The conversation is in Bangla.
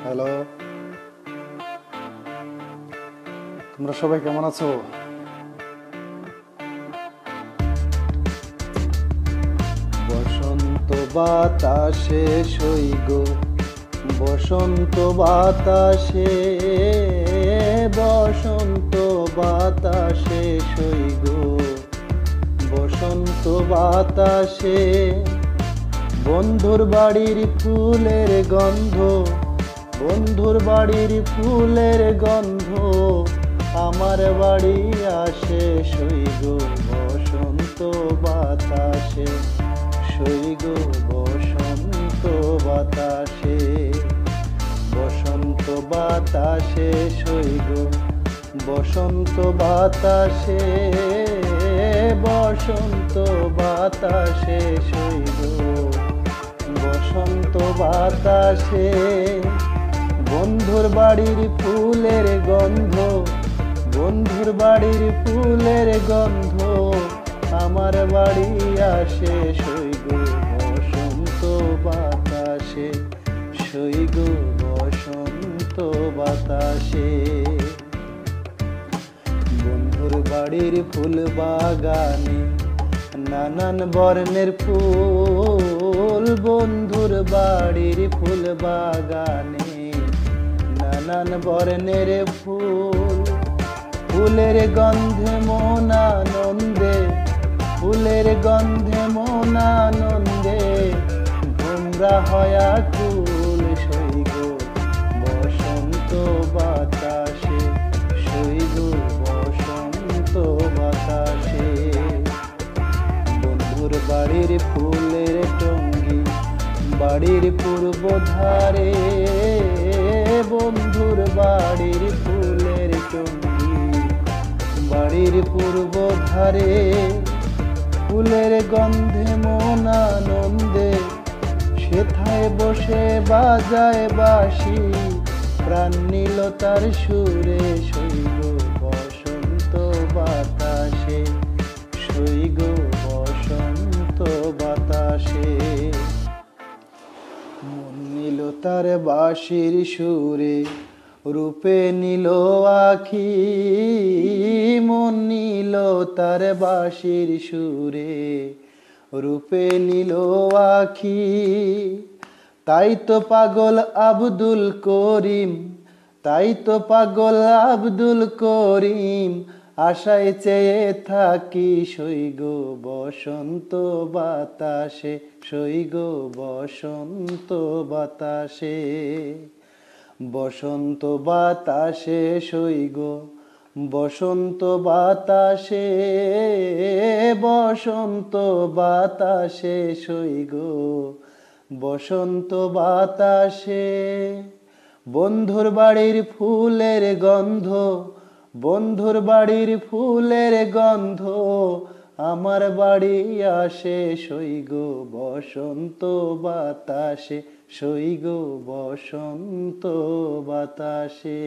হ্যালো, তোমরা সবাই কেমন আছো? বসন্ত বাতাসে সইগ, বসন্ত বাতাসে, বসন্ত বাতাসে সইগ, বসন্ত বাতাসে বন্ধুর বাড়ির ফুলের গন্ধ, বন্ধুর বাড়ির ফুলের গন্ধ আমার বাড়ি আসে সইগ বসন্ত বাতাসে, সইগ বসন্ত বাতাসে, বসন্ত বাতাসে সইগ, বসন্ত বাতাসে, বসন্ত বাতাসে সইগ, বসন্ত বাতাসে বন্ধুর বাড়ির ফুলের গন্ধ, বন্ধুর বাড়ির ফুলের গন্ধ আমার বাড়ি আসে সইগ বসন্ত বাতাসে, সইগ বসন্ত বাতাসে। বন্ধুর বাড়ির ফুল বাগানে নানান বর্ণের ফুল, বন্ধুর বাড়ির ফুল বাগানে নানান বর্ণের ফুল, ফুলের গন্ধে মন আনন্দে, ফুলের গন্ধে মন আনন্দে ভোমরা হয়া কুল সইগ বসন্ত বাতাসে, সইগ বসন্ত বাতাসে। বন্ধুর বাড়ির ফুলের টঙ্গি বাড়ির পূর্ব ধারে, বন্ধুর বাড়ির ফুলের টঙ্গি বাড়ির পূর্ব ধারে, ফুলের গন্ধে মন আনন্দে সেথায় বসে বাজায় বাঁশি, প্রাণ নিল তার সুরে সইগ বসন্ত বাতাসে, সইগ বসন্ত বাতাসে। মন নিল তার বাঁশির সুরে, রূপে নিল আখি, মন নিল তার বাঁশির সুরে, রূপে নিল আখি। তাই তো পাগল আব্দুল করিম, তাই তো পাগল আব্দুল করিম আশায় চেয়ে থাকি সইগ বসন্ত বাতাসে, সইগ বসন্ত বাতাসে, বসন্ত বাতাসে সইগ, বসন্ত বাতাসে, বসন্ত বাতাসে সইগ, বসন্ত বাতাসে। বন্ধুর বাড়ির ফুলের গন্ধ, বন্ধুর বাড়ির ফুলের গন্ধ আমার বাড়ি আসে সইগ বসন্ত বাতাসে, সইগ বসন্ত বাতাসে।